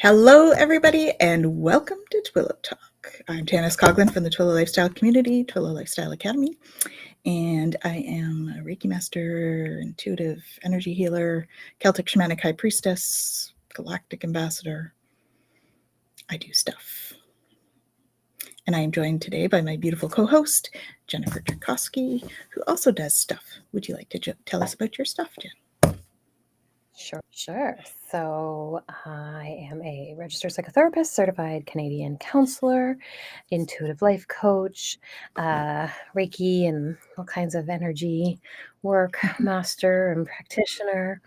Hello, everybody, and welcome to TwillowTalk. I'm Janice Coughlin from the Twillow Lifestyle Community, Twillow Lifestyle Academy, and I am a Reiki Master, Intuitive Energy Healer, Celtic Shamanic High Priestess, Galactic Ambassador. I do stuff. And I am joined today by my beautiful co-host, Jennifer Tchaikovsky, who also does stuff. Would you like to tell us about your stuff, Jen? Sure. So I am a registered psychotherapist, certified Canadian counselor, intuitive life coach, Reiki and all kinds of energy work master and practitioner.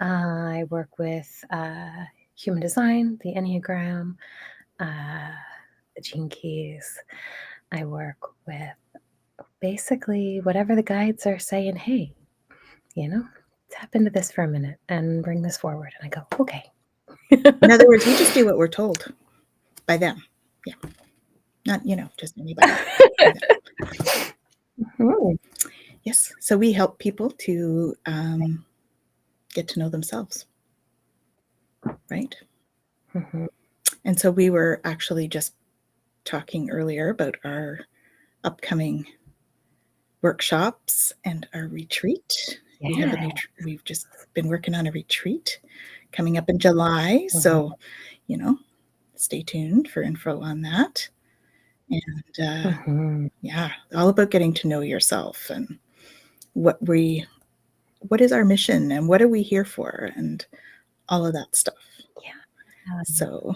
I work with human design, the Enneagram, the Gene Keys. I work with basically whatever the guides are saying, hey, tap into this for a minute and bring this forward. And I go, okay. In other words, we just do what we're told by them. Yeah. Not, just anybody. Mm-hmm. Yes. So we help people to get to know themselves. Right? Mm-hmm. And so we were actually just talking earlier about our upcoming workshops and our retreat. Yeah. We've just been working on a retreat coming up in July. Mm-hmm. So, stay tuned for info on that. And all about getting to know yourself and what is our mission and what are we here for and all of that stuff. Yeah. So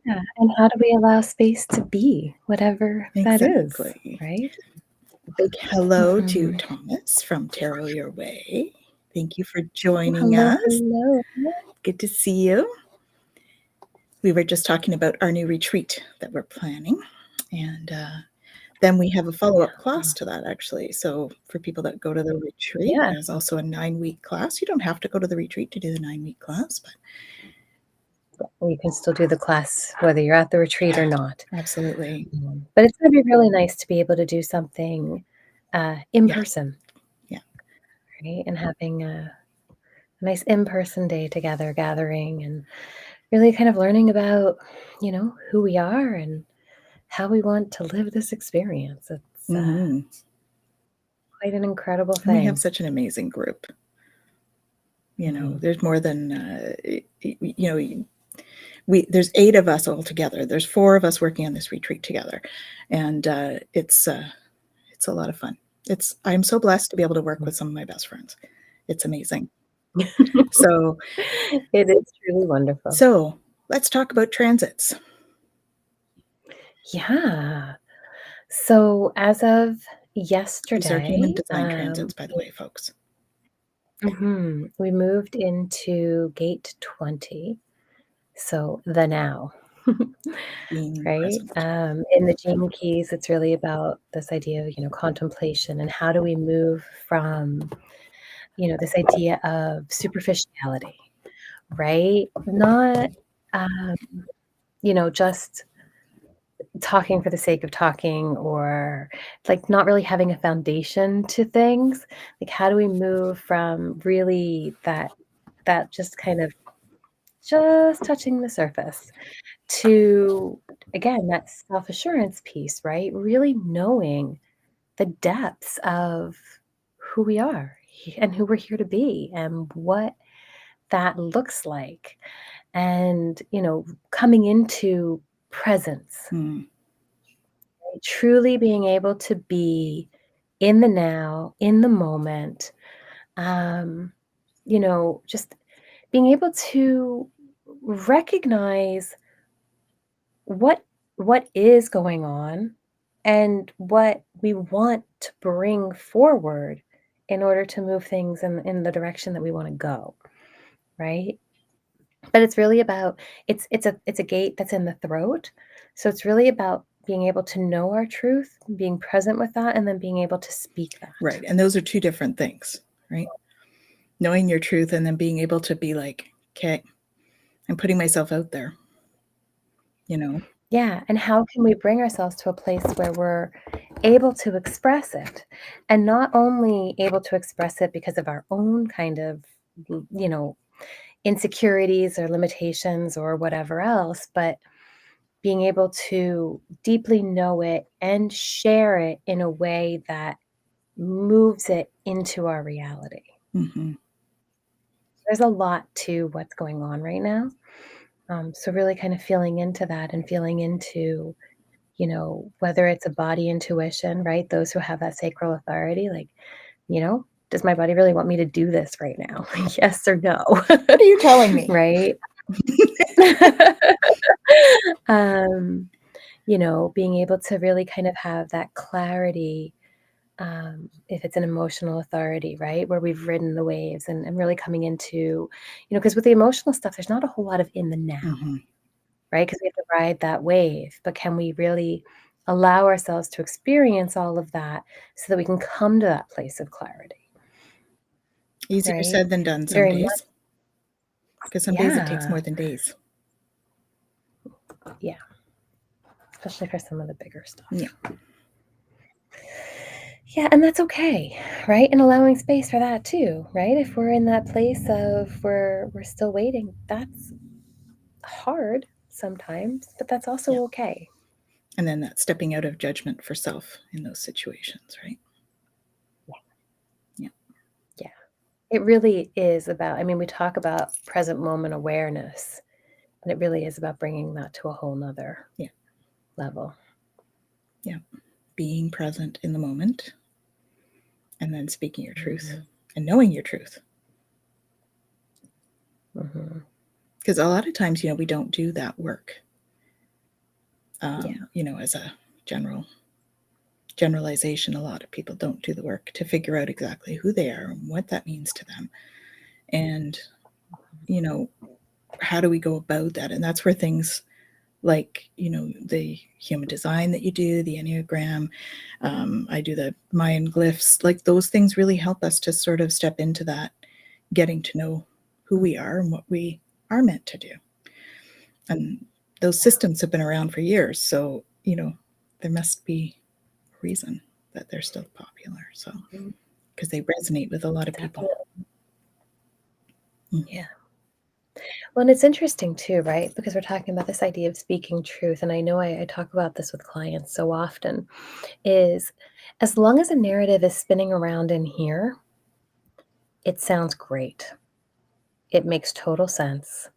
and how do we allow space to be whatever that is, right? Big hello to Thomas from Tarot Your Way. Thank you for joining us. Hello. Good to see you. We were just talking about our new retreat that we're planning. And then we have a follow-up class to that, actually. So for people that go to the retreat, there's also a 9-week class. You don't have to go to the retreat to do the 9-week class, but you can still do the class whether you're at the retreat or not. Absolutely. But it's going to be really nice to be able to do something in person. Yeah. Right? And having a nice in-person day together, gathering and really kind of learning about, who we are and how we want to live this experience. It's quite an incredible thing. And we have such an amazing group. There's more than, there's 8 of us all together. There's 4 of us working on this retreat together. And it's a lot of fun. I'm so blessed to be able to work with some of my best friends. It's amazing. So it is truly wonderful. So let's talk about transits. Yeah. So as of yesterday, these are human design transits, by the way, folks. We moved into gate 20. So the now. Right? In the Gene Keys, it's really about this idea of, contemplation and how do we move from, this idea of superficiality, right? Not, just talking for the sake of talking or like not really having a foundation to things. Like how do we move from really that just kind of just touching the surface to, again, that self-assurance piece, right? Really knowing the depths of who we are and who we're here to be and what that looks like. And, coming into presence, right? Truly being able to be in the now, in the moment, just being able to recognize what is going on and what we want to bring forward in order to move things in the direction that we want to go, right? But it's really about it's a gate that's in the throat. So it's really about being able to know our truth, being present with that, and then being able to speak that. Right. And those are 2 different things, right? Knowing your truth and then being able to be like, okay, I'm putting myself out there, Yeah. And how can we bring ourselves to a place where we're able to express it, and not only able to express it because of our own kind of, insecurities or limitations or whatever else, but being able to deeply know it and share it in a way that moves it into our reality. Mm-hmm. There's a lot to what's going on right now. So really kind of feeling into that and feeling into, whether it's a body intuition, right? Those who have that sacral authority, like, does my body really want me to do this right now? Yes or no? What are you telling me? Right? um, being able to really kind of have that clarity, if it's an emotional authority, right? Where we've ridden the waves and really coming into, because with the emotional stuff, there's not a whole lot of in the now, Mm-hmm. right? Because we have to ride that wave. But can we really allow ourselves to experience all of that so that we can come to that place of clarity? Easier Right? said than done some Very much. days. Because some days it takes Yeah. more than days. Yeah. Especially for some of the bigger stuff. Yeah. Yeah, and that's okay, right? And allowing space for that too, right? If we're in that place of we're still waiting, that's hard sometimes, but that's also Yeah. okay. And then that stepping out of judgment for self in those situations, right? Yeah. Yeah. It really is about, we talk about present moment awareness, and it really is about bringing that to a whole nother level. Yeah. Being present in the moment and then speaking your truth and knowing your truth. Because a lot of times, we don't do that work. As a generalization, a lot of people don't do the work to figure out exactly who they are and what that means to them. And, how do we go about that? And that's where things like, the human design that you do, the Enneagram, I do the Mayan glyphs, like those things really help us to sort of step into that, getting to know who we are and what we are meant to do. And those systems have been around for years. So, there must be a reason that they're still popular. So, because they resonate with a lot of people. Yeah. Well, and it's interesting too, right? Because we're talking about this idea of speaking truth. And I know I talk about this with clients so often, is as long as a narrative is spinning around in here, it sounds great. It makes total sense.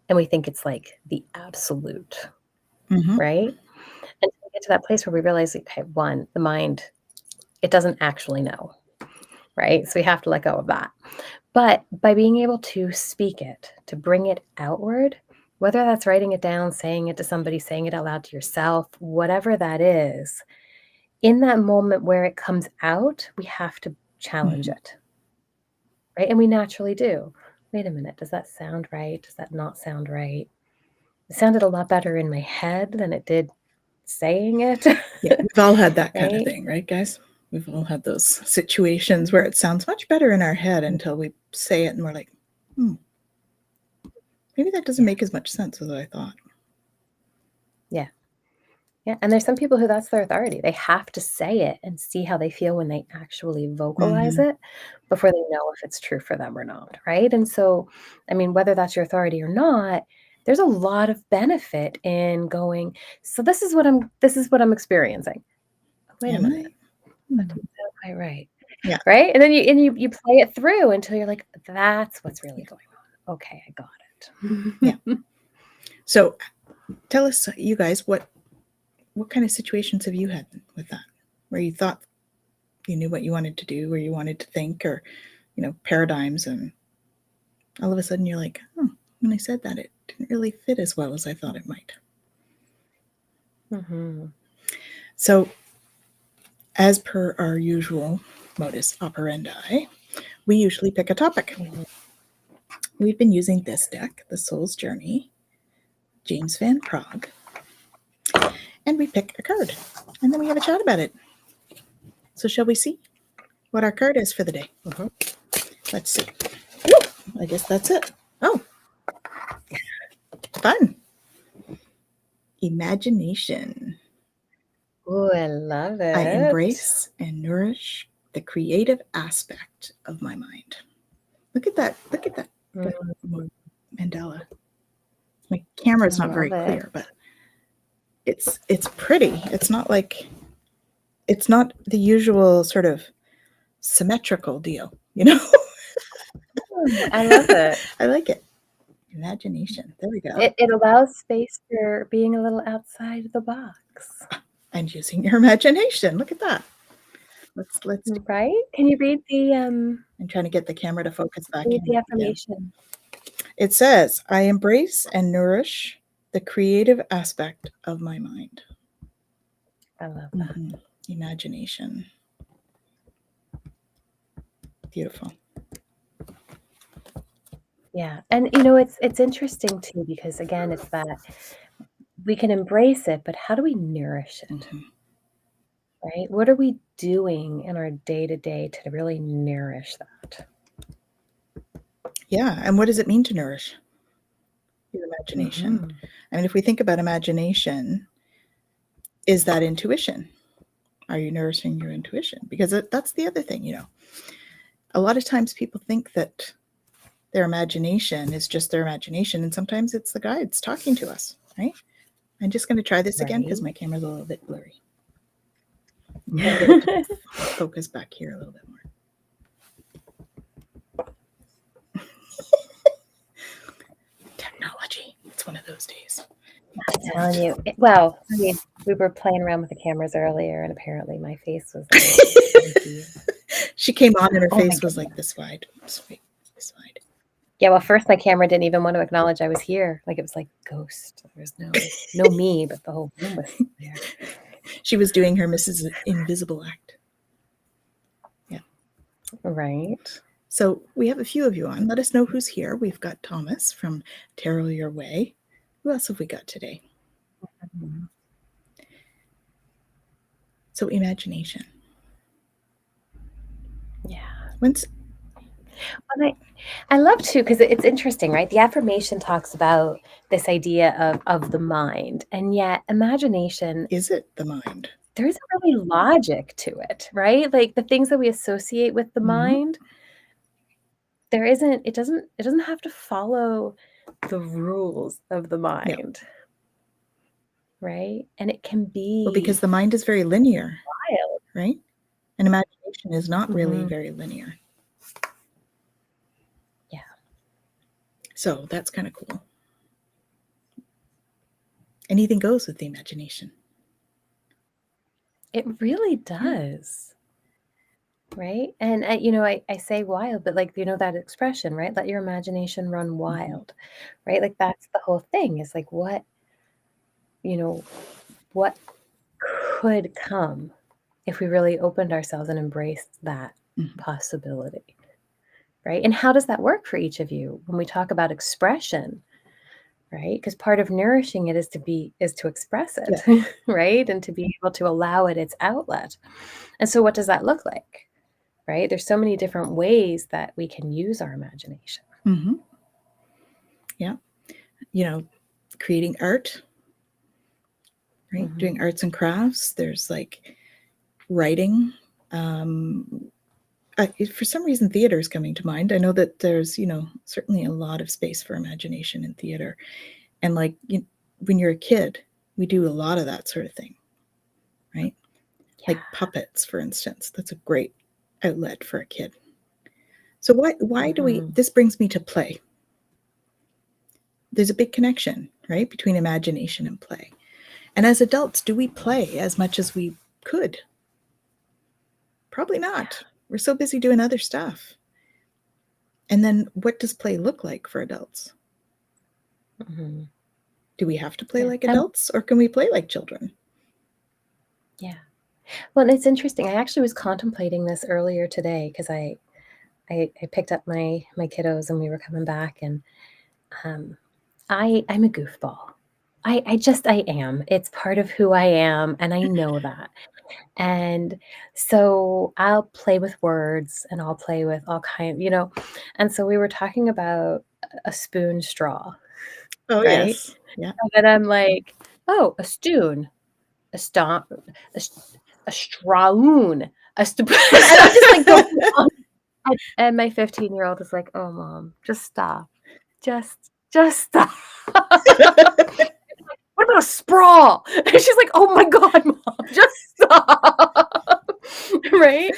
And we think it's like the absolute, Mm-hmm. right? And we get to that place where we realize, okay, one, the mind, it doesn't actually know, right? So we have to let go of that. But by being able to speak it, to bring it outward, whether that's writing it down, saying it to somebody, saying it out loud to yourself, whatever that is, in that moment where it comes out, we have to challenge it, right? And we naturally do. Wait a minute, does that sound right? Does that not sound right? It sounded a lot better in my head than it did saying it. Yeah, we've all had that kind of Right? thing, right, guys? We've all had those situations where it sounds much better in our head until we say it and we're like, maybe that doesn't make as much sense as I thought. Yeah. Yeah, and there's some people who that's their authority. They have to say it and see how they feel when they actually vocalize it before they know if it's true for them or not, right? And so, whether that's your authority or not, there's a lot of benefit in going, so this is what I'm experiencing. Wait a Am minute. I? That doesn't sound quite right. Yeah. Right? And then you play it through until you're like, that's what's really going on. Okay, I got it. Yeah. So tell us, you guys, what kind of situations have you had with that, where you thought you knew what you wanted to do, or you wanted to think, or paradigms, and all of a sudden you're like, oh, when I said that, it didn't really fit as well as I thought it might. So, as per our usual modus operandi, we usually pick a topic. We've been using this deck, The Soul's Journey, James Van Praagh, and we pick a card, and then we have a chat about it. So shall we see what our card is for the day? Let's see. Ooh, I guess that's it. Oh, fun. Imagination. Oh, I love it. I embrace and nourish the creative aspect of my mind. Look at that. Look at that. mandala. My camera's I not very love it. clear, but it's pretty. It's not the usual sort of symmetrical deal, you know? I love it. I like it. Imagination. There we go. It allows space for being a little outside the box. And using your imagination. Look at that. Let's do. Right? Can you read the I'm trying to get the camera to focus back in. Yeah. affirmation? It says, I embrace and nourish the creative aspect of my mind. I love that. Mm-hmm. Imagination. Beautiful. Yeah. And you know, it's interesting too, because again, it's that we can embrace it, but how do we nourish it? Mm-hmm. Right? What are we doing in our day-to-day to really nourish that? Yeah. And what does it mean to nourish your imagination? Mm-hmm. I mean, if we think about imagination, is that intuition? Are you nourishing your intuition? Because that's the other thing, you know. A lot of times people think that their imagination is just their imagination, and sometimes it's the guides talking to us, right? I'm just going to try this again because my camera's a little bit blurry. Get it to focus back here a little bit more. Technology. It's one of those days. I'm telling you. Well, I mean, we were playing around with the cameras earlier, and apparently my face was like, she came on and her face was like this wide. This wide. Yeah, well, first my camera didn't even want to acknowledge I was here. Like it was like ghost. There was no me, but the whole room was there. She was doing her Mrs. Invisible act. Yeah. Right. So we have a few of you on. Let us know who's here. We've got Thomas from Tarot Your Way. Who else have we got today? Mm-hmm. So imagination. Yeah. Well, I love too, because it's interesting, right? The affirmation talks about this idea of the mind, and yet imagination, is it the mind? There isn't really logic to it, right? Like the things that we associate with the mind, it doesn't have to follow the rules of the mind. No. Right? And it can be, well, because the mind is very linear, wild, right? And imagination is not really very linear. Yeah. So that's kind of cool. Anything goes with the imagination. It really does. Yeah. Right? And I say wild, but like, that expression, right? Let your imagination run wild, right? Like that's the whole thing, is like what could come if we really opened ourselves and embraced that possibility, right? And how does that work for each of you when we talk about expression, right? Because part of nourishing it is to express it, yeah. Right? And to be able to allow it its outlet. And so what does that look like, right? There's so many different ways that we can use our imagination. Mm-hmm. Yeah. Creating art, right? Mm-hmm. Doing arts and crafts. There's like writing. For some reason, theater is coming to mind. I know that there's, certainly a lot of space for imagination in theater. And like when you're a kid, we do a lot of that sort of thing, right? Yeah. Like puppets, for instance. That's a great outlet for a kid. So why do this brings me to play. There's a big connection, right, between imagination and play. And as adults, do we play as much as we could? Probably not. Yeah. We're so busy doing other stuff. And then what does play look like for adults? Mm-hmm. Do we have to play like adults, or can we play like children? Yeah. Well, and it's interesting. I actually was contemplating this earlier today because I picked up my kiddos and we were coming back, and I'm a goofball. I am. It's part of who I am, and I know that. And so I'll play with words and I'll play with all kinds, and so we were talking about a spoon straw. Oh, right? Yes. Yeah. And then I'm like, oh, a stoon, a stomp, a strawoon, a and I'm just like going on. And my 15-year-old is like, oh, Mom, just stop. Just just stop. What about a sprawl? And she's like, oh my God, Mom, just stop. Right?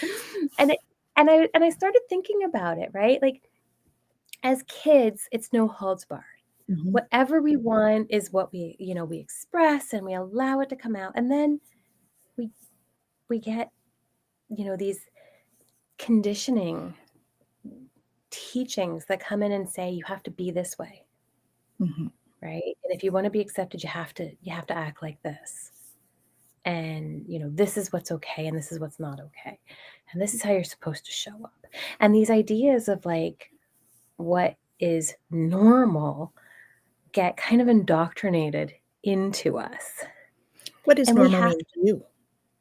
And I started thinking about it, right? Like, as kids, it's no holds barred. Mhm. Whatever we want is what we express, and we allow it to come out. And then we we get, these conditioning teachings that come in and say you have to be this way, Mhm. right? And if you want to be accepted, you have to act like this. And this is what's okay and this is what's not okay. And this is how you're supposed to show up. And these ideas of like what is normal get kind of indoctrinated into us. What does And we normal have mean to you?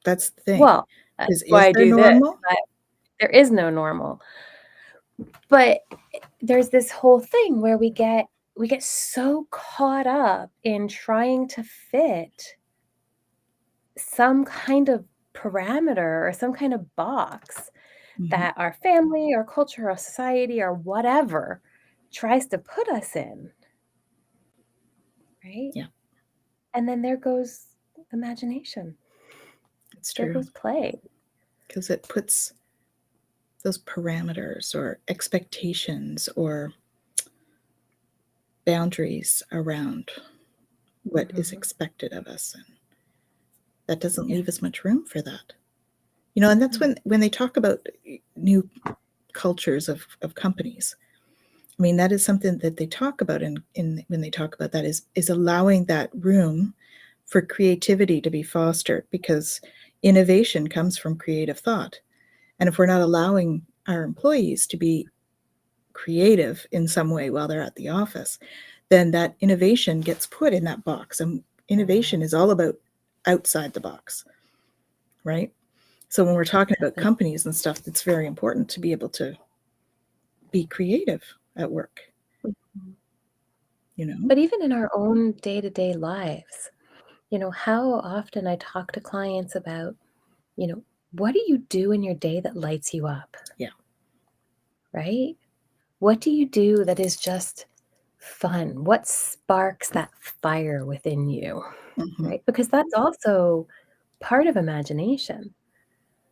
That's the thing. well, that's why Is I there do this. normal? There is no normal. But there's this whole thing where we get so caught up in trying to fit some kind of parameter or some kind of box Mhm. that our family or culture or society or whatever tries to put us in, right? Yeah, And then there goes imagination. it's There true. goes play. Because it puts those parameters or expectations or boundaries around what is Mhm. expected of us, and that doesn't Yeah. leave as much room for that. And that's No. when they talk about new cultures of companies. I mean, that is something that they talk about in when they talk about that is allowing that room for creativity to be fostered, because innovation comes from creative thought. And if we're not allowing our employees to be creative in some way while they're at the office, then that innovation gets put in that box. And innovation is all about outside the box, right? So when we're talking about Exactly. companies and stuff, it's very important to be able to be creative at work, Mhm. you know? But even in our own day-to-day lives, how often I talk to clients about, you know, what do you do in your day that lights you up, Yeah. right? What do you do that is just fun? What sparks that fire within you, Hmm. right? Because that's also part of imagination,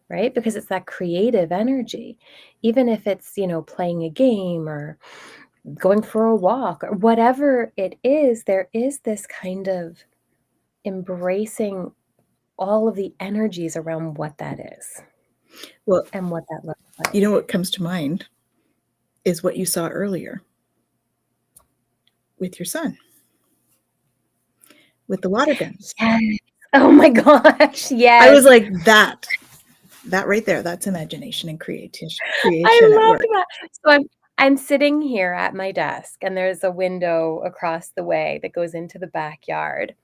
right? Because it's that creative energy. Even if it's, playing a game or going for a walk or whatever it is, there is this kind of embracing all of the energies around what that is Well, and what that looks like. what comes to mind is what you saw earlier with your son, with the water guns. Yes. Oh my gosh, I was yes. like, that right there, that's imagination and creation I at loved work. that. So I'm sitting here at my desk, and there's a window across the way that goes into the backyard,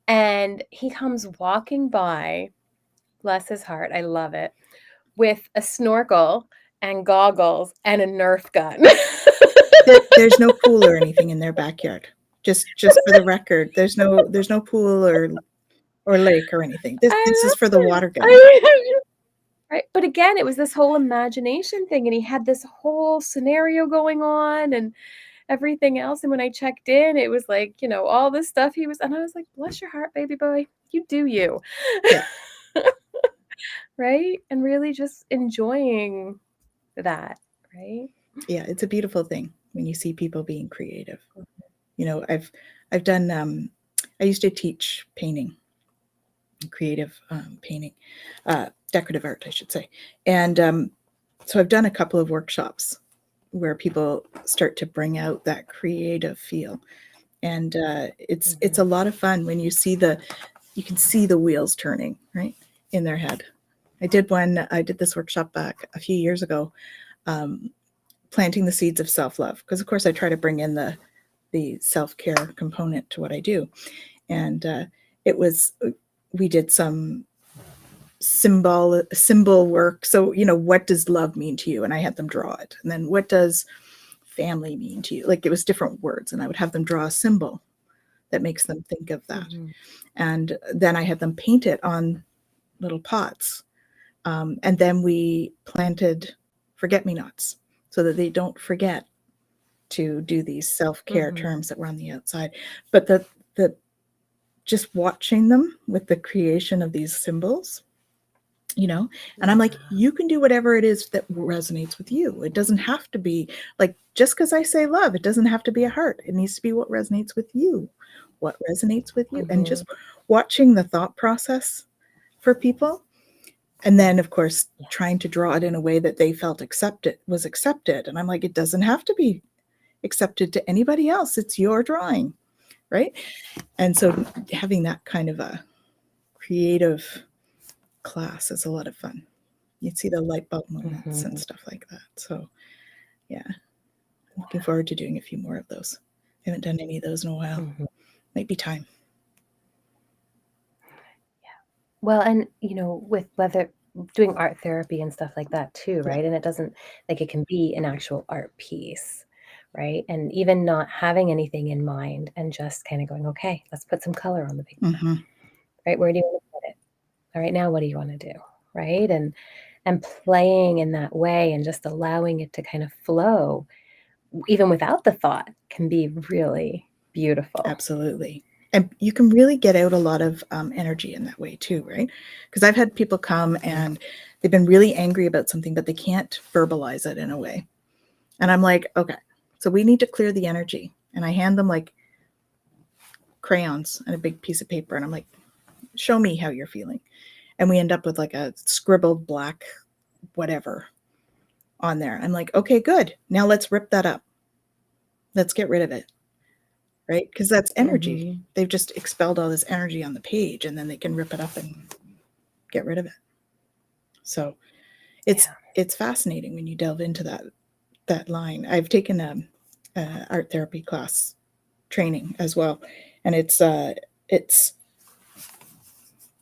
and he comes walking by, bless his heart, I love it, with a snorkel and goggles and a Nerf gun. There's no pool or anything in their backyard. Just for the record, there's no pool or lake or anything. This I is for the love water gun. it. Right, but again, it was this whole imagination thing, and he had this whole scenario going on and everything else, and when I checked in, it was like, all this stuff he was and I was like, "Bless your heart, baby boy. You do you." Yeah, Right? And really just enjoying that, right? yeah, it's a beautiful thing when you see people being creative. I've done. I used to teach painting, creative painting, decorative art, I should say, and so I've done a couple of workshops where people start to bring out that creative feel, and it's a Mhm. lot of fun when you can see the wheels turning right in their head. I did this workshop back a few years ago, um, planting the seeds of self-love, because of course I try to bring in the self-care component to what I do. And it was we did some symbol work. So, what does love mean to you? And I had them draw it. And then what does family mean to you? Like, it was different words, and I would have them draw a symbol that makes them think of that. Mhm. And then I had them paint it on little pots. And then we planted forget me nots so that they don't forget to do these self-care Mhm. terms that were on the outside. But the just watching them with the creation of these symbols, you know, and I'm like, Yeah. you can do whatever it is that resonates with you. It doesn't have to be like, just because I say love, it doesn't have to be a heart. It needs to be what resonates with you, what resonates with you. And Mhm. just watching the thought process for people. And then, of course, Yeah. trying to draw it in a way that they felt was accepted. And I'm like, it doesn't have to be accepted to anybody else. It's your drawing, right? And so having that kind of a creative class is a lot of fun. You'd see the light bulb moments and Mhm. stuff like that. So yeah, I'm looking forward to doing a few more of those. I haven't done any of those in a while. Mhm. Might be time. Well, and, with whether doing art therapy and stuff like that too, Yeah. right? And it doesn't like, it can be an actual art piece, right? And even not having anything in mind and just kinda going, "Okay, let's put some color on the paper." Mm-hmm. Right? Where do you wanna put it? Alright, now what do you wanna do? Right? And playing in that way and just allowing it to kind of flow, even without the thought, can be really beautiful. Absolutely. And you can really get out a lot of energy in that way too, right? Because I've had people come Mhm. and they've been really angry about something, but they can't verbalize it in a way. And I'm like, okay, so we need to clear the energy. And I hand them like crayons and a big piece of paper. And I'm like, show me how you're feeling. And we end up with like a scribbled black whatever on there. I'm like, okay, good. Now let's rip that up. Let's get rid of it. Right? Because that's energy. Mhm. They've just expelled all this energy on the page and then they can rip it up and get rid of it. So it's Yeah. it's fascinating when you delve into that line. I've taken a art therapy class training as well, and it's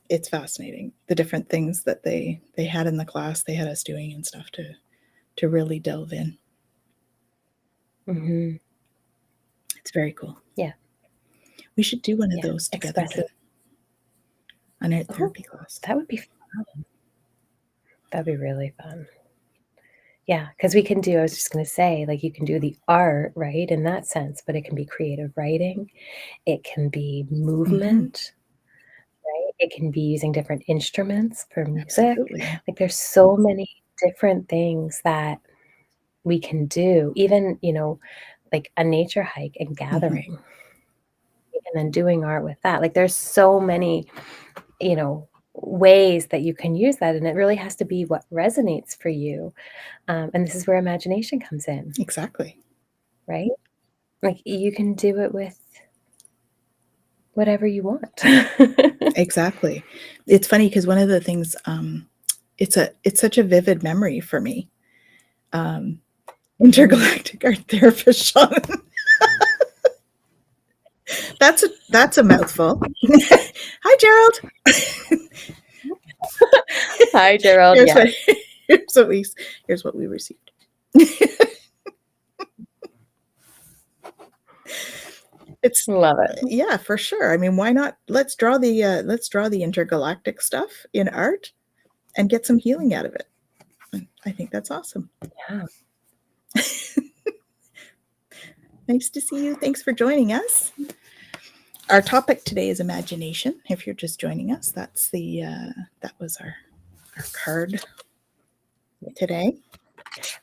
it's fascinating the different things that they had in the class they had us doing and stuff to really delve in. Mhm. It's very cool. Yeah, We should do one of yeah. those together, Expressive. Jen. An art Oh, therapy class. that would be fun. That'd be really fun. Yeah, because we can do I was just gonna say, like, you can do the art, right, in that sense, but it can be creative writing, it can be Mm-hmm. movement, right? It can be using different instruments for music. Absolutely. Like, there's so many different things that we can do, even, like a nature hike and Mm-hmm. gathering, and then doing art with that. Like, there's so many, ways that you can use that, and it really has to be what resonates for you, and this is where imagination comes in, Exactly. right? Like, you can do it with whatever you want. Exactly. It's funny because one of the things it's such a vivid memory for me. Um, Mhm. intergalactic art therapist Sean. That's a mouthful. Hi, Gerald. Hi, Gerald, Here's what yes. here's what we here's what we received. It's Love it. yeah, for sure. I mean, why not? Let's draw the intergalactic stuff in art and get some healing out of it. I think that's awesome. Yeah. Nice to see you. Thanks for joining us. Our topic today is imagination. If you're just joining us, that was our card today.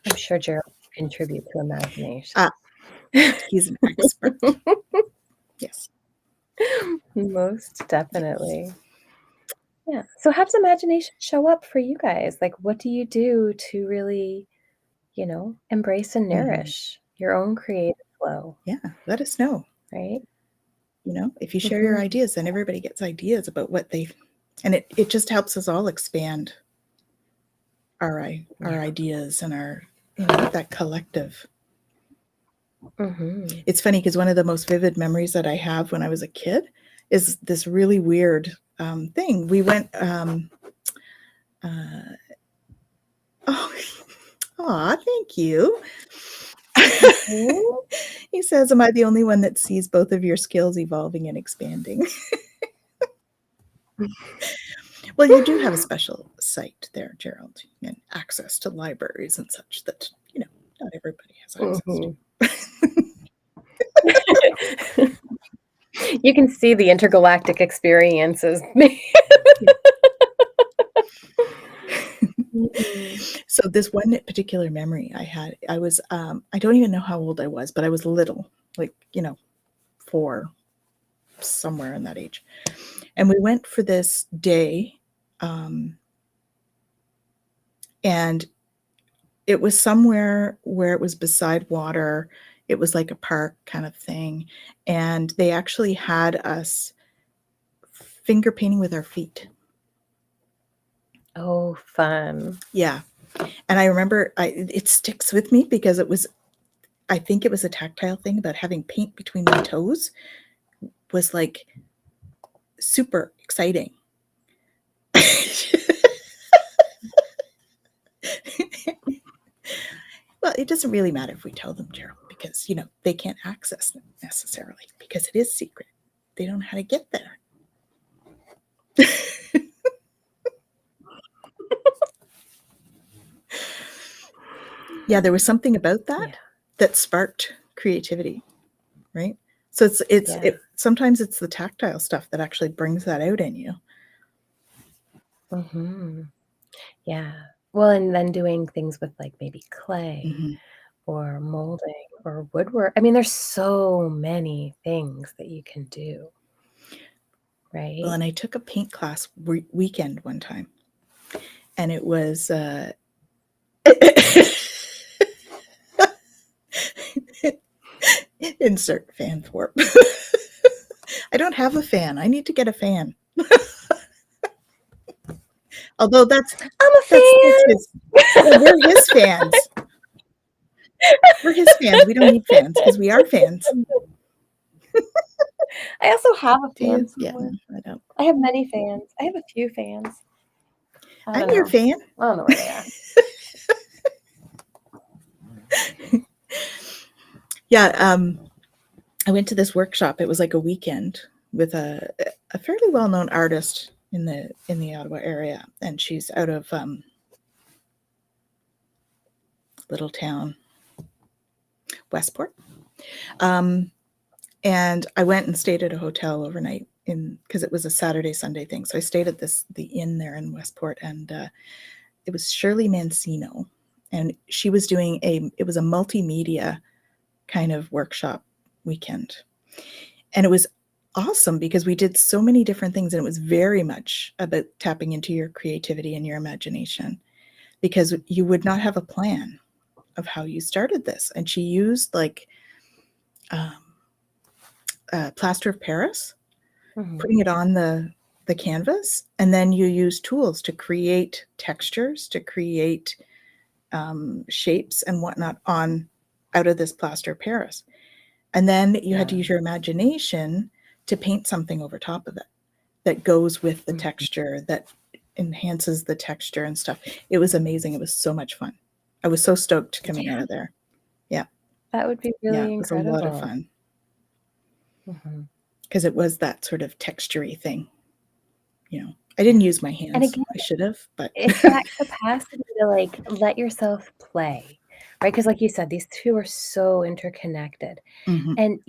I'm sure Gerald will contribute to imagination. Ah, he's an expert. Yes. Most Yes. definitely. Yeah. So how does imagination show up for you guys? Like, what do you do to really, embrace and Mhm. nourish your own creative flow, Yeah. Let us know. right? If you share your Mhm. ideas, then everybody gets ideas about and it just helps us all expand our Yeah. ideas and our, that collective. Mhm. It's funny because one of the most vivid memories that I have when I was a kid is this really weird thing. We went, uh, oh, aw, thank you. Mhm. He says, am I the only one that sees both of your skills evolving and expanding? Well, you do have a special site there, Gerald, and access to libraries and such that, not everybody has access to. Mhm. You can see the intergalactic experiences. So this one particular memory I had, I was, I don't even know how old I was, but I was little, like, 4, somewhere in that age. And we went for this day, and it was somewhere where it was beside water. It was like a park kind of thing. And they actually had us finger painting with our feet. Oh, fun. Yeah. And I remember it sticks with me because I think it was a tactile thing about having paint between my toes was like super exciting. Well, it doesn't really matter if we tell them, Gerald, because, they can't access it necessarily because it is secret. They don't know how to get there. Yeah, there was something about that that sparked creativity, right? So sometimes it's the tactile stuff that actually brings that out in you. Yeah. Well, and then doing things with like maybe clay Mm-hmm. or molding or woodwork. I mean, there's so many things that you can do, right? Well, and I took a paint class weekend one time, and it was insert fan thwarp. I don't have a fan. I need to get a fan. Although I'm a that's fan. his. Well, we're his fans. We're his fans. We don't need fans because we are fans. I also have a He fan is somewhere. getting it up. I have many fans. I have a few fans. I I'm don't your know. fan. I don't know where they are. Yeah, I went to this workshop. It was like a weekend with a fairly well-known artist in the Ottawa area, and she's out of little town Westport. And I went and stayed at a hotel overnight because it was a Saturday Sunday thing. So I stayed at the inn there in Westport, and it was Shirley Mancino, and she was doing it was a multimedia kind of workshop weekend. And it was awesome because we did so many different things, and it was very much about tapping into your creativity and your imagination, because you would not have a plan of how you started this. And she used like plaster of Paris, putting it on the canvas, and then you use tools to create textures, to create shapes and whatnot out of this plaster of Paris. And then you had to use your imagination to paint something over top of it that goes with the texture, that enhances the texture and stuff. It was amazing. It was so much fun. I was so stoked coming out of there. Yeah. That would be really It was a incredible. lot of fun. Because it was that sort of textury thing. I didn't use my hands. And again, I should have, but it's that capacity to like let yourself play, right? Because like you said, these two are so interconnected. Mhm. And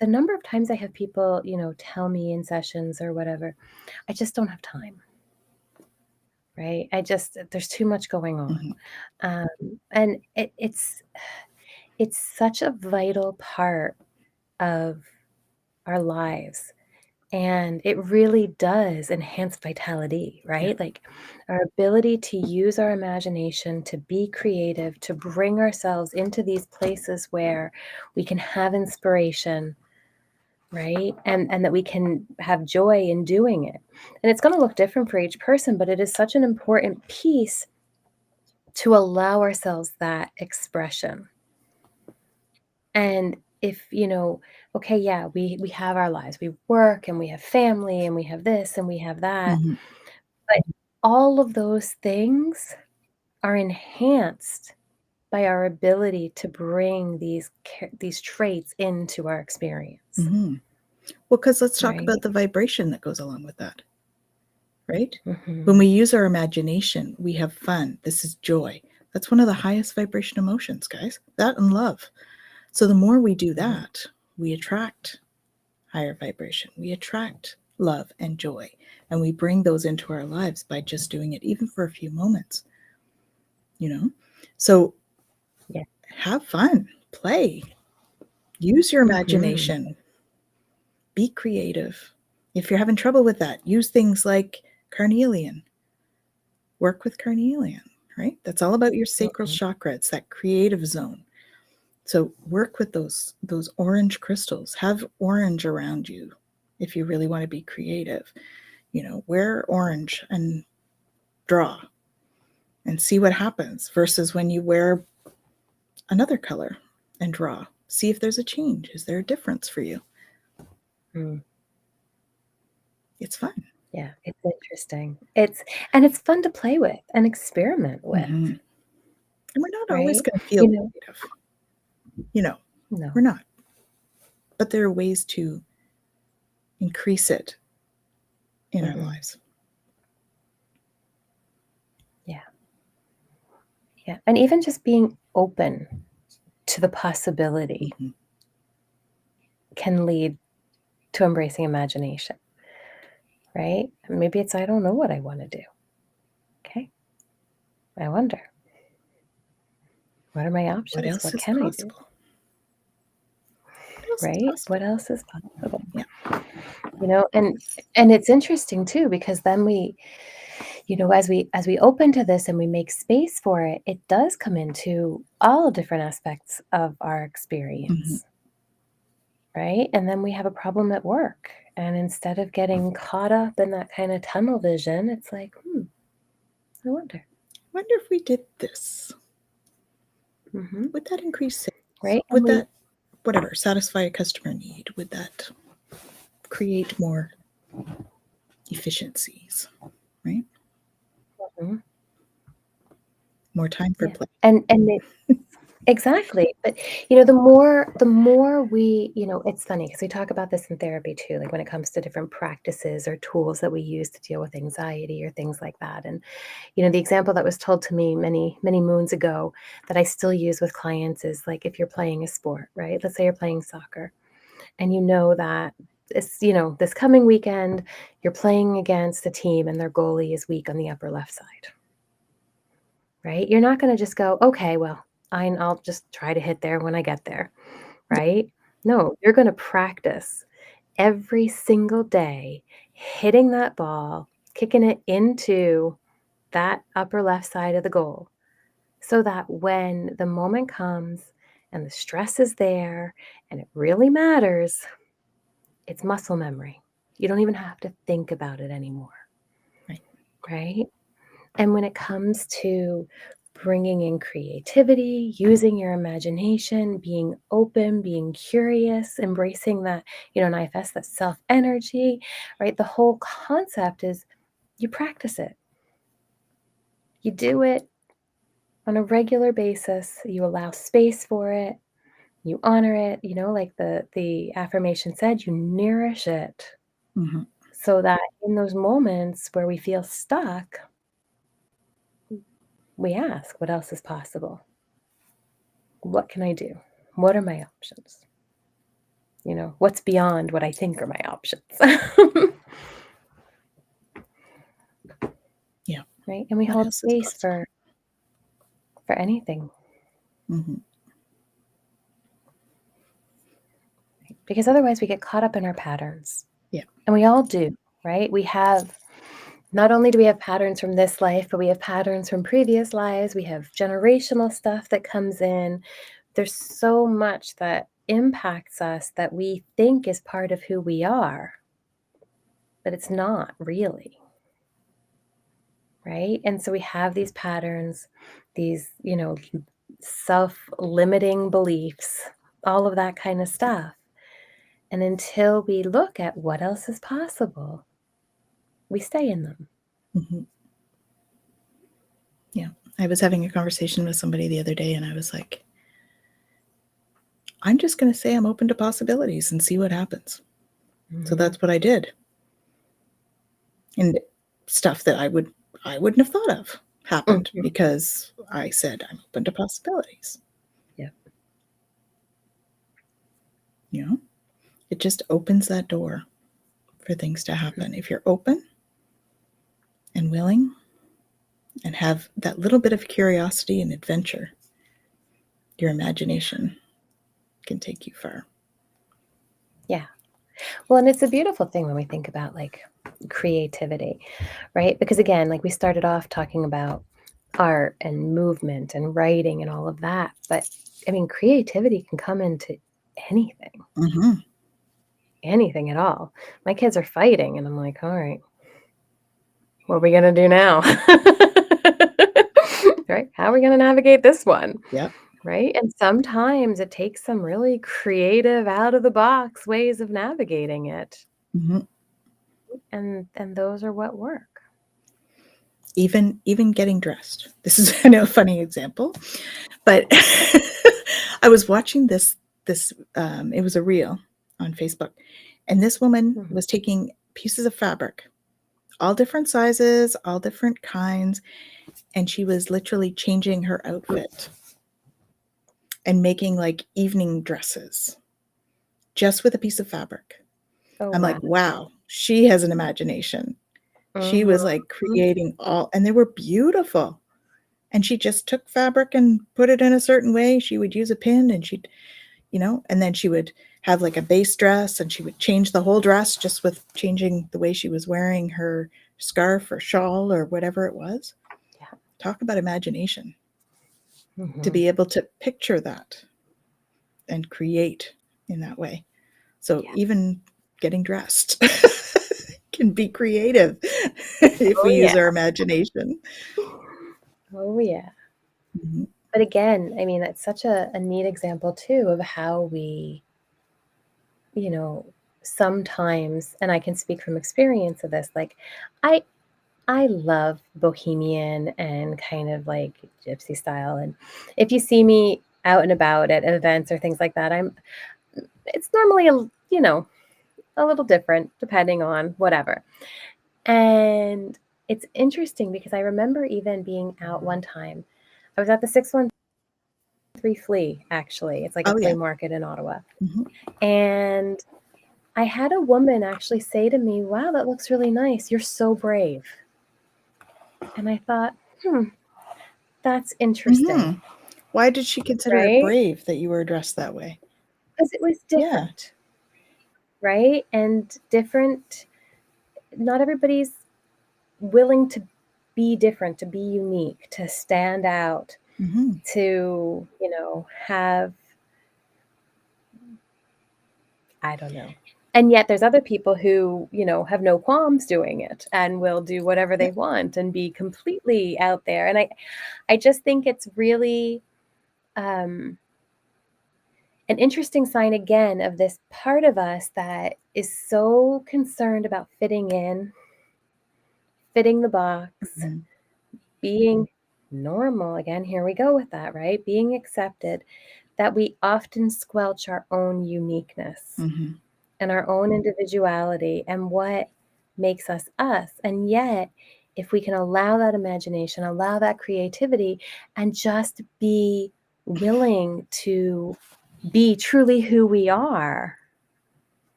the number of times I have people, tell me in sessions or whatever, I just don't have time. Right? There's too much going on. And it's such a vital part of our lives. And it really does enhance vitality, right? Like our ability to use our imagination, to be creative, to bring ourselves into these places where we can have inspiration, right? And that we can have joy in doing it. And it's going to look different for each person, but it is such an important piece to allow ourselves that expression. And if, okay, yeah, we have our lives. We work and we have family and we have this and we have that. But all of those things are enhanced by our ability to bring these traits into our experience. Well, because let's talk Right? about the vibration that goes along with that, right? Mhm. When we use our imagination, we have fun. This is joy. That's one of the highest vibration emotions, guys. That and love. So the more we do Mhm. that, we attract higher vibration. We attract love and joy. And we bring those into our lives by just doing it, even for a few moments, you know? So Yeah. have fun, play, use your Mhm. imagination, be creative. If you're having trouble with that, use things like carnelian. Work with carnelian, right? That's all about your sacral Mhm. chakra. It's that creative zone. So work with those orange crystals. Have orange around you if you really want to be creative. Wear orange and draw and see what happens versus when you wear another color and draw. See if there's a change. Is there a difference for you? Mm. It's fun. Yeah, it's interesting. It's fun to play with and experiment with, Mm-hmm. And we're not always right? going to feel You know creative. You know, we're No. not. But there are ways to increase it in our Mhm. lives. Yeah. Yeah, and even just being open to the possibility Mm-hmm. can lead to embracing imagination, right? Maybe it's, "I don't know what I wanna do." Okay, I wonder, what are my What options? else What is can I do, possible? What else is right? What possible? else is possible? Yeah. And it's interesting too because then as we open to this and we make space for it, it does come into all different aspects of our Mm-hmm. experience, right? And then we have a problem at work, and instead of getting caught up in that kinda tunnel vision, it's like, I wonder." Wonder if we did this. Mhm. Would that increase sales? Right? And Would we that, whatever, satisfy a customer need? Would that create more efficiencies, right? Mhm. More time for Yeah. play. And it exactly, but, the more we it's funny because we talk about this in therapy too, like, when it comes to different practices or tools that we use to deal with anxiety or things like that, and, the example that was told to me many, many moons ago that I still use with clients is, like, if you're playing a sport, right? Let's say you're playing soccer, and you know that this coming weekend, you're playing against a team and their goalie is weak on the upper left side, right? You're not gonna just go, "Okay, well, I'll just try to hit there when I get there," Yeah. right? No, you're gonna practice every single day hitting that ball, kicking it into that upper left side of the goal, so that when the moment comes and the stress is there and it really matters, it's muscle memory. You don't even have to think about it anymore, Right. right? And when it comes to bringing in creativity, using your imagination, being open, being curious, embracing that, and IFS, that self energy, right? The whole concept is you practice it, you do it on a regular basis, you allow space for it, you honor it, like the affirmation said, you nourish it Mm-hmm. so that in those moments where we feel stuck, we ask, what else is possible? What can I do? What are my options? What's beyond what I think are my options? Yeah. Right? And we What hold else is space possible? for anything, Mm-hmm. because otherwise we get caught up in our patterns. Yeah. And we all do, right? We have not only do we have patterns from this life, but we have patterns from previous lives. We have generational stuff that comes in. There's so much that impacts us that we think is part of who we are, but it's not really. Right? And so we have these patterns, these, self-limiting beliefs, all of that kind of stuff. And until we look at what else is possible, we stay in them. Mm-hmm. Yeah. I was having a conversation with somebody the other day and I was like, I'm just going to say I'm open to possibilities and see what happens. So Mhm. that's what I did. And stuff that I wouldn't have thought of happened Mhm. because I said I'm open to possibilities. Yep. You know, it just opens that door for things to happen. If you're open and willing and have that little bit of curiosity and adventure, your imagination can take you far. Yeah. Well, and it's a beautiful thing when we think about like creativity, right? Because again, like we started off talking about art and movement and writing and all of that. But I mean, creativity can come into anything, Mm-hmm. anything at all. My kids are fighting, and I'm like, all right, what are we going to do now? Right? How are we going to navigate this one? Yep. Right? And sometimes it takes some really creative, out of the box ways of navigating it. Mm-hmm. And those are what work. Even getting dressed. This is I know a funny example, but I was watching this it was a reel on Facebook, and this woman Mhm. was taking pieces of fabric, all different sizes, all different kinds, and she was literally changing her outfit and making like evening dresses just with a piece of fabric. Oh, I'm like, wow. wow, she has an imagination. She was Mhm. like creating all, and they were beautiful. And she just took fabric and put it in a certain way. She would use a pin and she'd, and then she would have like a base dress and she would change the whole dress just with changing the way she was wearing her scarf or shawl or whatever it was. Yeah. Talk about imagination to Mhm. be able to picture that and create in that way. So Yeah. even getting dressed can be creative if Oh, we yeah. use our imagination. Oh, yeah. Mhm. But again, I mean, that's such a neat example too of how we, you know, sometimes, and I can speak from experience of this, like I I love bohemian and kind of like gypsy style. And if you see me out and about at events or things like that, it's normally a little different depending on whatever. And it's interesting because I remember even being out one time. I was at the 613 Flea, actually. It's like a Oh, flea yeah. market in Ottawa. Mhm. And I had a woman actually say to me, "Wow, that looks really nice. You're so brave." And I thought, that's interesting, Mhm. Why did she consider it right? brave that you were dressed that way? Because it was Yeah. different, right? And different, not everybody's willing to be different, to be unique, to stand out, Mhm. to, have, I don't know. And yet there's other people who, have no qualms doing it and will do whatever they Yep. want and be completely out there. And I just think it's really um, an interesting sign again of this part of us that is so concerned about fitting in, fitting the box, Mhm. being normal. Again, here we go with that, right? Being accepted, that we often squelch our own uniqueness Mhm. and our own individuality and what makes us us. And yet, if we can allow that imagination, allow that creativity, and just be willing to be truly who we are,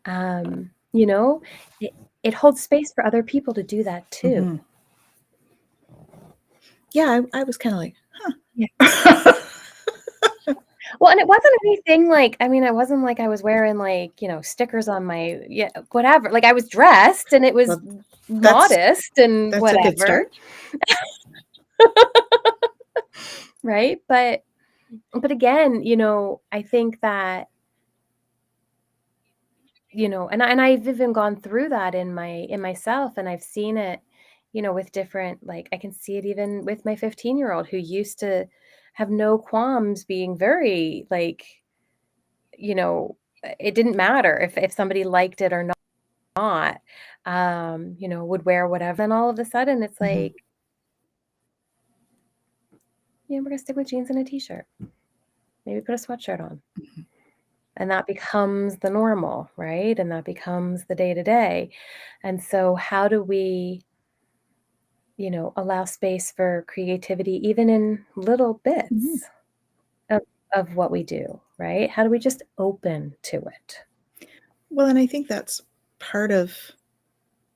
um, you know, it, it holds space for other people to do that too. Mhm. Yeah, I was kinda like, Yeah. "Huh." Well, and it wasn't anything like, I mean, it wasn't like I was wearing like, stickers on my, yeah, whatever. Like I was dressed and it was Well, that's modest and that's a good whatever, start. right? But again, I think that, and I've even gone through that in myself, and I've seen it, with different, like I can see it even with my 15-year-old who used to have no qualms being very like, you know, it didn't matter if somebody liked it or not, would wear whatever. And all of a sudden it's Mhm. like, yeah, we're gonna stick with jeans and a t-shirt. Maybe put a sweatshirt on. Mhm. And that becomes the normal, right? And that becomes the day to day. And so how do we, allow space for creativity even in little Mhm. bits of, of what we do, right? How do we just open to it? Well, and I think that's part of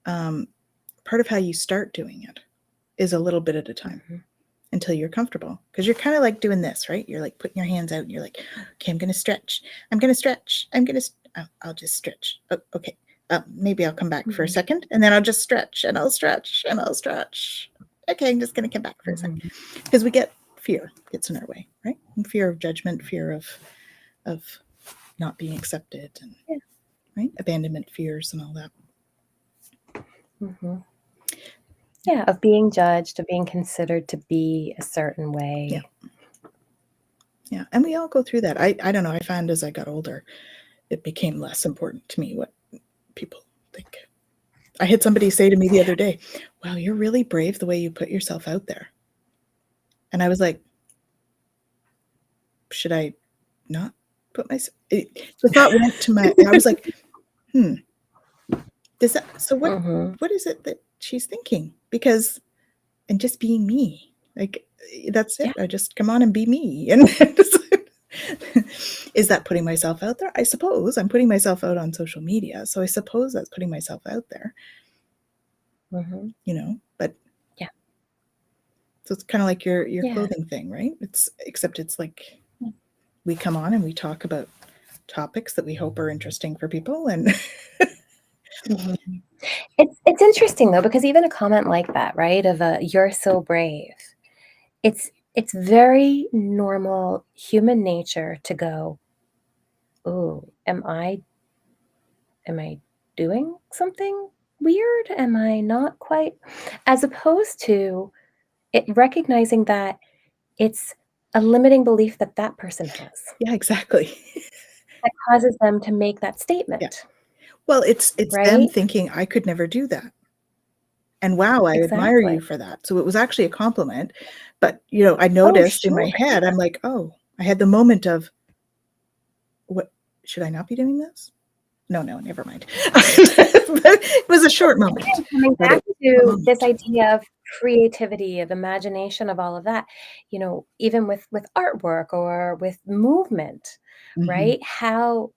how you start doing it is a little bit at a time Mm-hmm. until you're comfortable. Because you're kind of like doing this, right? You're like putting your hands out and you're like, okay, I'm going to stretch. I'm going to stretch. I'll just stretch. Oh, okay. Maybe I'll come back for a Mm-hmm. second and then I'll just stretch and I'll stretch and I'll stretch. Okay, I'm just going to come back for a second. Mm-hmm. Because we get fear gets in our way, right? And fear of judgment, fear of not being accepted, and Yeah. right, abandonment fears and all that. Mm-hmm. Yeah, of being judged, of being considered to be a certain way. Yeah. Yeah, and we all go through that. I don't know. I found as I got older, it became less important to me what people think. I had somebody say to me the other day, "Wow, you're really brave the way you put yourself out there." And I was like, "Should I not put myself?" The thought went to my. I was like, "Hmm, does that? So what? Mm-hmm. What is it that she's thinking?" Because and just being me, like that's Yeah. it. I just come on and be me, and is that putting myself out there? I suppose I'm putting myself out on social media, so I suppose that's putting myself out there, Mm-hmm. But Yeah. so it's kind of like your Yeah. clothing thing, right? Except it's like we come on and we talk about topics that we hope are interesting for people, and Mm-hmm. It's interesting though, because even a comment like that, right, of a "you're so brave," it's very normal human nature to go, "Ooh, am I doing something weird? Am I not quite," as opposed to it recognizing that it's a limiting belief that that person has yeah, exactly. that causes them to make that Yeah. statement, Well, it's them right? thinking I could never do that. And wow, I admire you Exactly. for that. So it was actually a compliment. But, I Oh, noticed in sure. my head, I'm like, oh, I had the moment of, what should I not be doing this? No, no, never mind. It was a short moment, Again, coming but it back was a to this moment. idea of creativity, of imagination, of all of that, even with artwork or with movement, Mhm. right? How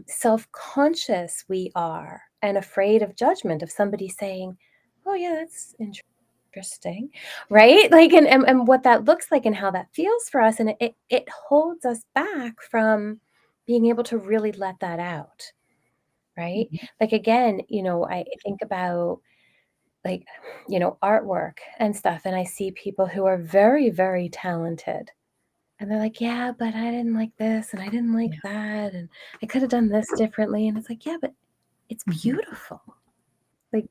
self-conscious we are and afraid of judgment of somebody saying, "Oh yeah, that's interesting," right? Like, and what that looks like and how that feels for us, and it holds us back from being able to really let that out, right? Mhm. Like again, I think about like, artwork and stuff, and I see people who are very, very talented. And they're like, "Yeah, but I didn't like this and I didn't like Yeah. that and I could have done this differently." And it's like, "Yeah, but it's Mhm. beautiful." Like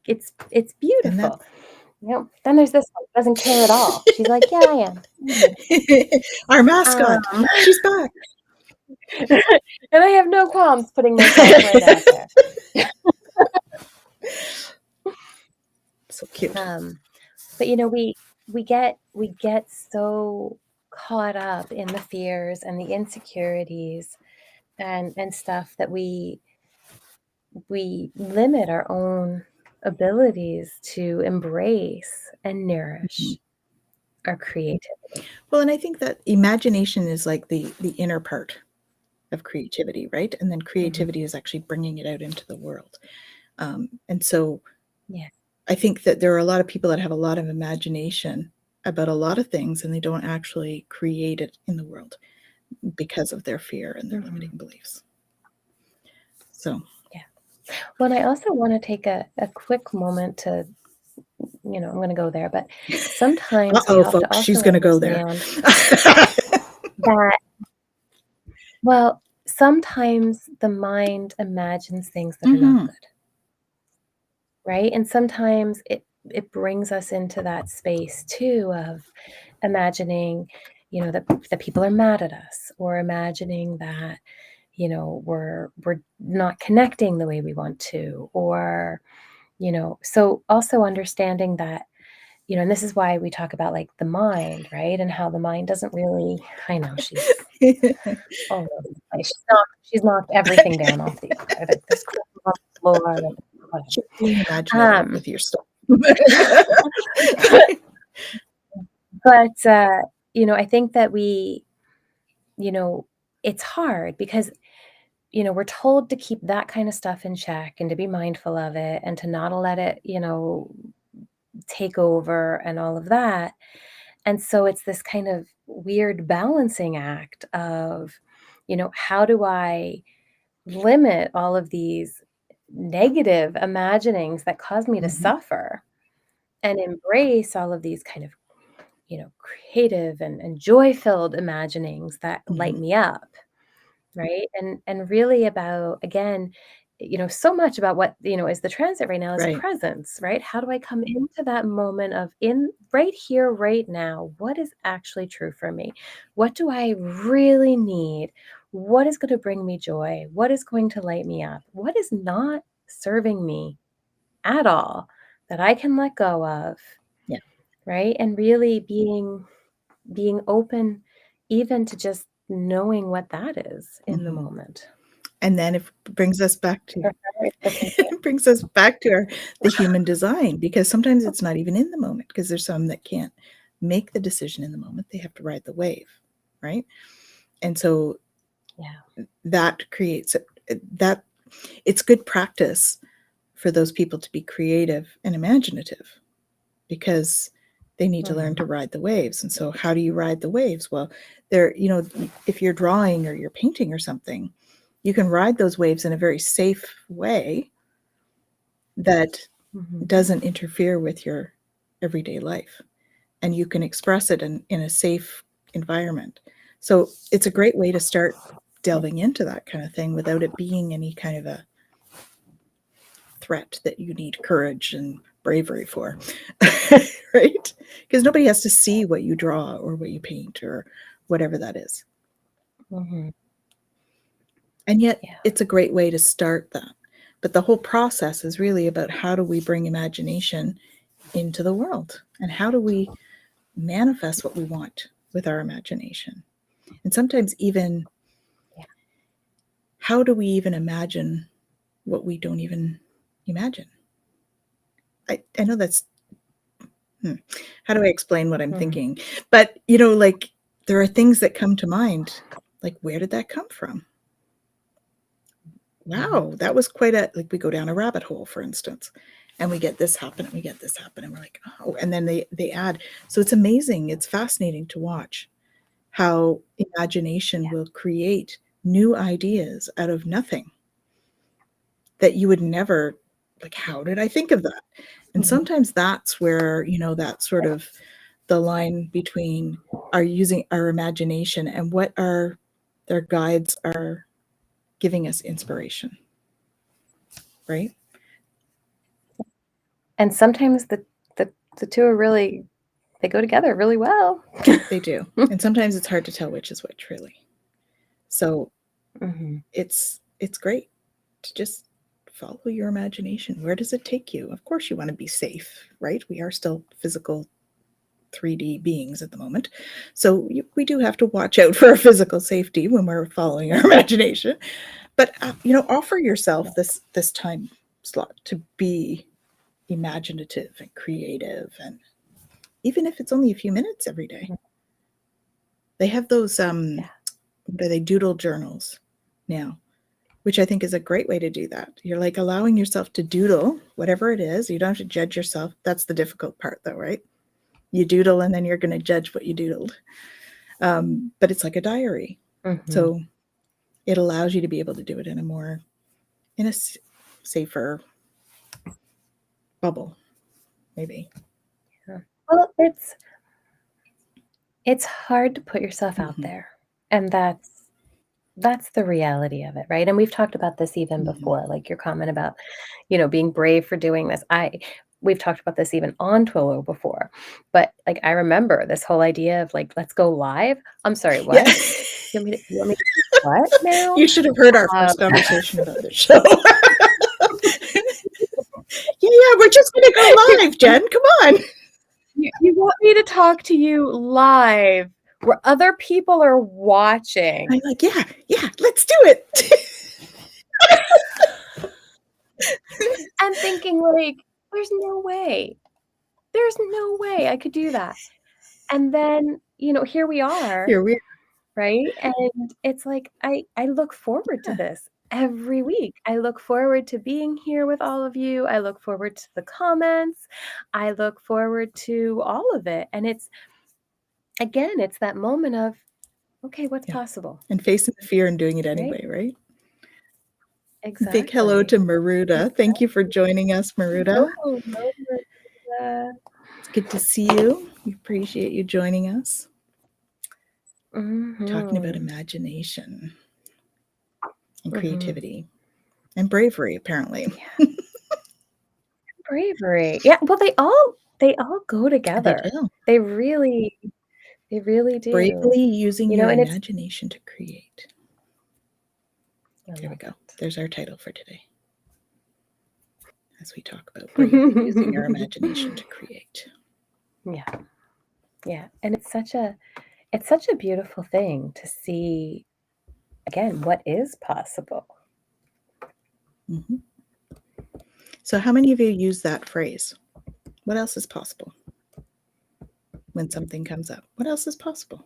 it's And beautiful. that's Then there's this one, doesn't care at all. She's like, "Yeah, I am." our Um, mascot. She's back. and I have no qualms putting myself right out there. So cute. Um, but we get so caught up in the fears and the insecurities and stuff that we limit our own abilities to embrace and Mhm. nourish our creativity. Well, and I think that imagination is like the inner part of creativity, right? And then Mhm. creativity is actually bringing it out into the world. And so Yeah. I think that there are a lot of people that have a lot of imagination about a lot of things, and they don't actually create it in the world because of their fear and their Mhm. limiting beliefs. So, Yeah. Well, and I also wanna take a quick moment to I'm gonna go there, but sometimes we uh-oh, have to folks, she's also going to go there. understand that well, sometimes the mind imagines things that are not Mhm. good, right? And sometimes it brings us into that space too of imagining, that people are mad at us, or imagining that, we're not connecting the way we want to, or, so also understanding that, and this is why we talk about like the mind, right? And how the mind doesn't really, I know she's all over the place. She's knocked everything down off the there's crystals on the floor and whatever. She's being imaginative Um, with your stuff. but I think that you know, it's hard because, we're told to keep that kind of stuff in check and to be mindful of it and to not let it, take over and all of that. And so it's this kind of weird balancing act of, how do I limit all of these negative imaginings that cause me to Mhm. suffer and embrace all of these kind of, creative and joy-filled imaginings that light Mhm. me up. Right? And really about, again, so much about what, is the transit right now is Right. presence, right? How do I come into that moment of in right here, right now? What is actually true for me? What do I really need? What is going to bring me joy? What is going to light me up? What is not serving me at all that I can let go of, Yeah. right? And really being open even to just knowing what that is in the Mhm. moment. And then it brings us back to Or how do I step into it? it brings us back to the human design, because sometimes it's not even in the moment, because there's some that can't make the decision in the moment. They have to ride the wave, right? And so Yeah. that creates that it's good practice for those people to be creative and imaginative, because they need to learn Mhm. to ride the waves. And so how do you ride the waves? Well, there, if you're drawing or you're painting or something, you can ride those waves in a very safe way that Mhm. doesn't interfere with your everyday life, and you can express it in a safe environment. So it's a great way to start Yeah. delving into that kind of thing without it being any kind of a threat that you need courage and bravery for. Right? Because nobody has to see what you draw or what you paint or whatever that is. Mhm. And yet Yeah. it's a great way to start that. But the whole process is really about how do we bring imagination into the world, and how do we manifest what we want with our imagination. And sometimes even Yeah. how do we even imagine what we don't even imagine? I know that's hmm, how do I explain what I'm Mhm. thinking? But like, there are things that come to mind, like, where did that come from? Mhm. Wow, that was quite a, like, we go down a rabbit hole, for instance, and we get this happen and we get this happen, and we're like, oh, and then they add. So it's amazing, it's fascinating to watch how imagination Yeah. will create new ideas out of nothing that you would never, like, how did I think of that? And Mhm. sometimes that's where, that sort of the line between our using our imagination and what our their guides are giving us inspiration, right? And sometimes the 2 are really they go together really well. They do. And sometimes it's hard to tell which is which, really. So Mhm. it's great to just follow your imagination. Where does it take you? Of course you want to be safe, right? We are still physical 3D beings at the moment. So we do have to watch out for our physical safety when we're following our imagination. But offer yourself this time slot to be imaginative and creative, and even if it's only a few minutes every day. They have those Yeah. what are they, doodle journals now, which I think is a great way to do that. You're like allowing yourself to doodle whatever it is. You don't have to judge yourself. That's the difficult part, though, right? You doodle and then you're going to judge what you doodled. But it's like a diary. Mhm. So it allows you to be able to do it in a safer bubble, maybe. Yeah. Well, it's hard to put yourself out Hmm. there, and that's the reality of it, right? And we've talked about this even Hmm. before, like your comment about, being brave for doing this. We've talked about this even on Twillo before. But like I remember this whole idea of like, let's go live. I'm sorry, Yeah. what? You want me to do what now? You should have heard our Um, first conversation about this show. Yeah, yeah, we're just going to go you, live, Jen. Come on. you want me to talk to you live where other people are watching I'm like, yeah, yeah, let's do it. and thinking like, there's no way. There's no way I could do that. And then, here we are, Here we are. right? And it's like, I look forward to Yeah. this every week. I look forward to being here with all of you. I look forward to the comments. I look forward to all of it. And it's, again, it's that moment of, okay, what's Yeah. possible, And facing the fear and doing it right? anyway, right? Big hello to Exactly. Maruda. Thank you for joining us, Maruda. Oh, no, Maria. It's good to see you. We appreciate you joining us. Talking about imagination and creativity and bravery, apparently. Yeah. Bravery. Yeah, well, they all go They together. do. They really do. Bravely using You know, your and it's imagination to create. I There we love go. it. There's our title for today. As we talk about bravely using our imagination to create. Yeah. Yeah, and it's such a beautiful thing to see, again, what is possible. Mhm. So how many of you use that phrase? What else is possible? When something comes up, what else is possible?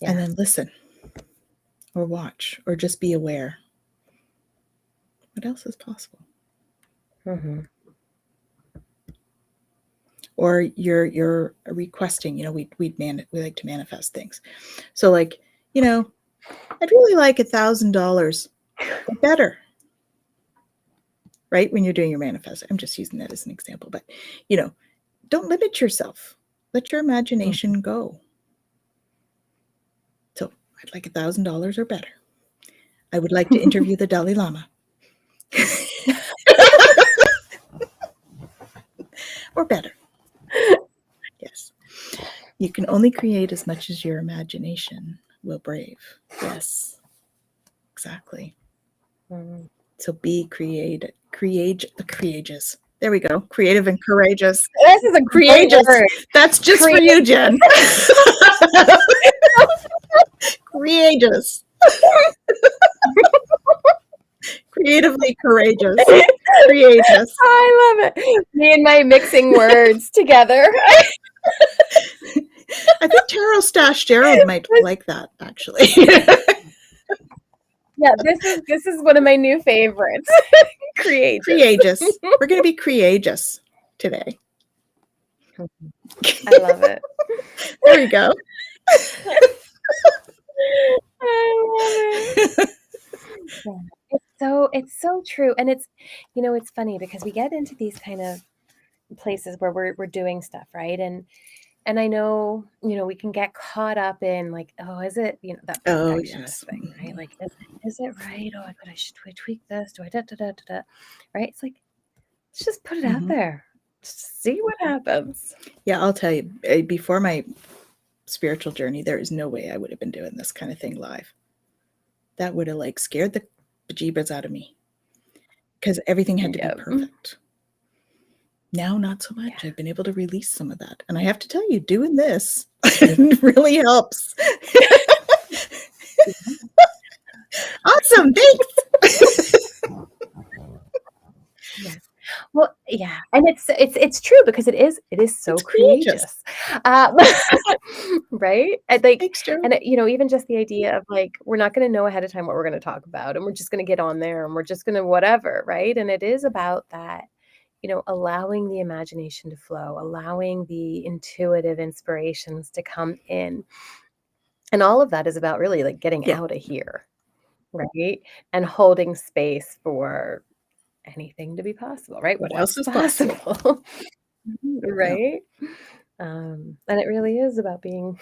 Yeah. And then listen or watch or just be aware. What else is possible? Mhm. Or you're requesting, we like to manifest things. So like, I'd really like $1,000 or better. Right? When you're doing your manifest. I'm just using that as an example, but don't limit yourself. Let your imagination go. So I'd like $1,000 or better. I would like to interview the Dalai Lama. Or better. Yes. You can only create as much as your imagination will brave. Yes. Exactly. Mhm. So be courageous. There we go. Creative and courageous. This is a great Creageous. word. That's just for you, Jen. Creageous. Creatively courageous. Creageous. I love it. Me and my mixing words together. I think Tarot Stash Gerald might like that, actually. Yeah, this is one of my new favorites. Courageous. Courageous. We're going to be courageous today. I love it. There we go. I love it. Yeah. It's so true. And it's funny because we get into these kind of places where we're doing stuff, right? And I know, we can get caught up in like, oh, is it, that Oh, perfectionist yes. thing, right? Like, is it right? Oh, do I tweak this? Do I da da da da da? Right? It's like, let's just put it out there. Just see what happens. Yeah, I'll tell you, before my spiritual journey, there is no way I would have been doing this kind of thing live. That would have scared the bejeebers out of me because everything had to be perfect. Now, not so much. I've been able to release some of that. And I have to tell you, doing this really helps. Awesome. Thanks. Yeah. Well, yeah, and it's true because it is so It's courageous. right? And like, Thanks, Joe. and even just the idea of like, we're not going to know ahead of time what we're going to talk about, and we're just going to get on there, and we're just going to whatever, right? And it is about that, allowing the imagination to flow, allowing the intuitive inspirations to come in, and all of that is about really like getting out of here, right? And holding space for anything to be possible, right? What else What's is possible, right? And it really is about being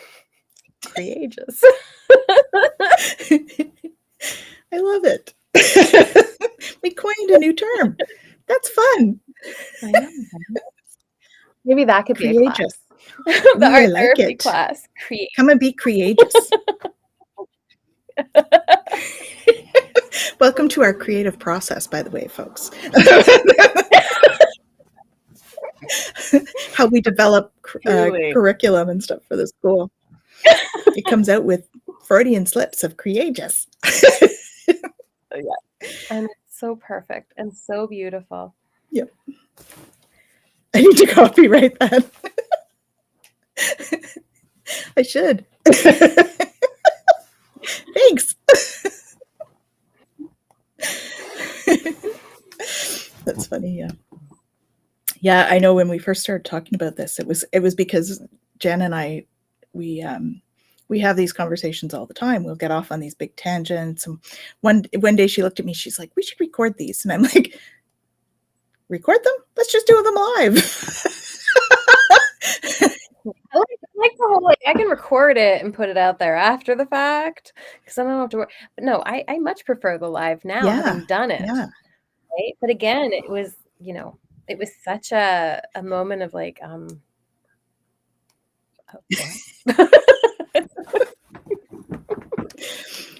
courageous. I love it. We coined a new term. That's fun. I know. Maybe that could be a Courageous. class. Ooh, The I art like therapy it. class. Create. Come and be courageous. Welcome to our creative process, by the way, folks. How we develop curriculum and stuff for the school. It comes out with Freudian slips of courageous. Yeah. And it's so perfect and so beautiful. Yep. I need to copyright that. I should. Thanks. That's funny. Yeah. Yeah, I know when we first started talking about this, it was because Jen and I we have these conversations all the time. We'll get off on these big tangents. And one day she looked at me, she's like, "We should record these." And I'm like, "Record them? Let's just do them live." I like the whole, like, I can record it and put it out there after the fact because then I don't have to worry. But no, I much prefer the live now, Yeah. having done it. Yeah. Right? But again, it was, it was such a moment of like, what?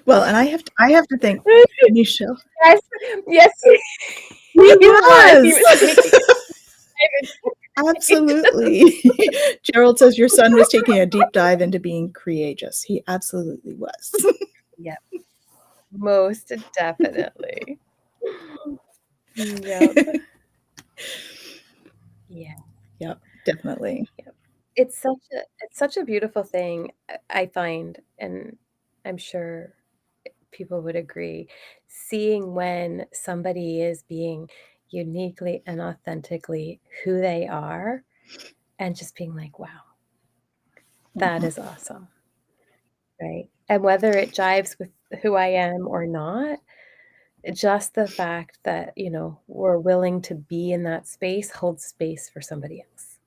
Well, and I have to thank Michelle. Yes, yes, He was. He was taking it. Absolutely. Gerald says your son was taking a deep dive into being courageous. He absolutely was. Yep. Most definitely. Yep. Yeah. Yep, definitely. Yep. It's such a beautiful thing, I find, and I'm sure people would agree, seeing when somebody is being uniquely and authentically who they are and just being like, wow, that is awesome. Right. And whether it jives with who I am or not, just the fact that, we're willing to be in that space holds space for somebody else.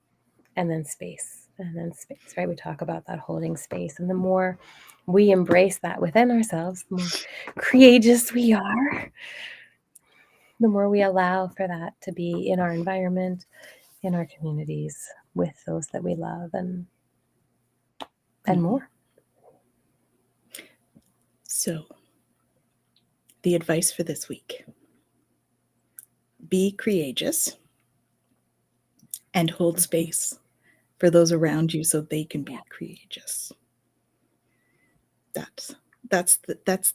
And then space, right? We talk about that holding space. And the more we embrace that within ourselves, the more courageous we are, the more we allow for that to be in our environment, in our communities, with those that we love, and more. So, the advice for this week: be courageous and hold space for those around you so they can be courageous. That's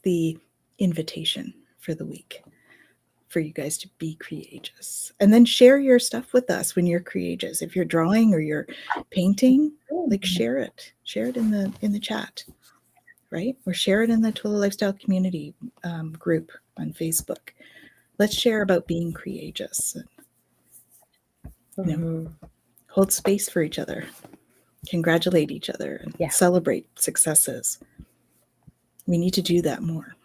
the invitation for the week, for you guys to be courageous. And then share your stuff with us when you're courageous. If you're drawing or you're painting, like share it in the chat, right? Or share it in the Twillow Lifestyle Community group on Facebook. Let's share about being courageous. Hold space for each other, congratulate each other, and celebrate successes. We need to do that more,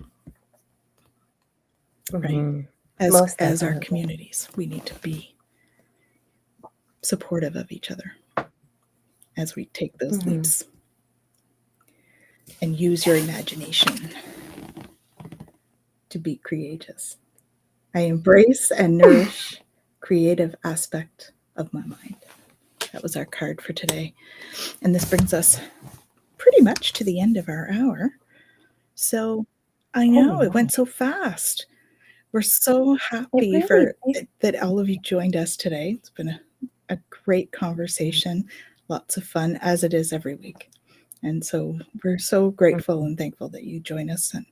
right? As our communities, we need to be supportive of each other as we take those leaps. And use your imagination to be courageous. I embrace and nourish creative aspect of my mind. That was our card for today. And this brings us pretty much to the end of our hour. So I know it went so fast. We're so happy that all of you joined us today. It's been a great conversation, lots of fun, as it is every week. And so we're so grateful and thankful that you join us and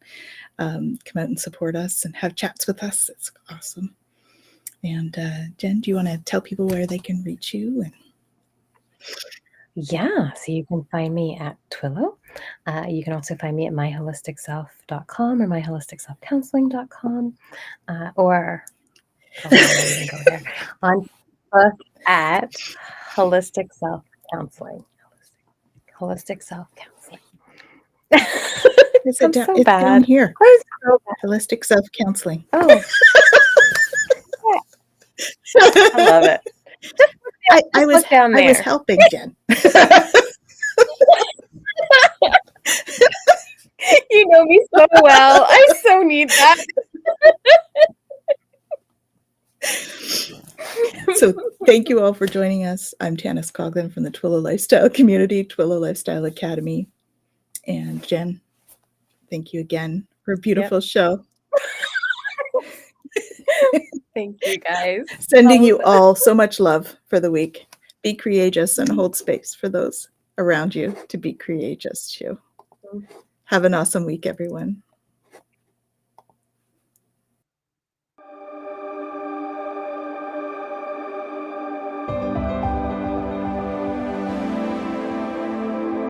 come out and support us and have chats with us. It's awesome. And Jen, do you want to tell people where they can reach you? Yeah, so you can find me at Twillow. You can also find me at myholisticself.com or myholisticselfcounseling.com, or probably not even go there, on Facebook at Holistic Self Counseling. Holistic Self Counseling. It's I'm so bad. down here. I'm so bad. Holistic Self Counseling. Oh. I love it. I was helping Jen. You know me so well. I so need that. So thank you all for joining us. I'm Tanis Coughlin from the Twillow Lifestyle Community, Twillow Lifestyle Academy. And Jen, thank you again for a beautiful show. Thank you, guys. Sending you all so much love for the week. Be courageous and hold space for those around you to be courageous too. Have an awesome week, everyone.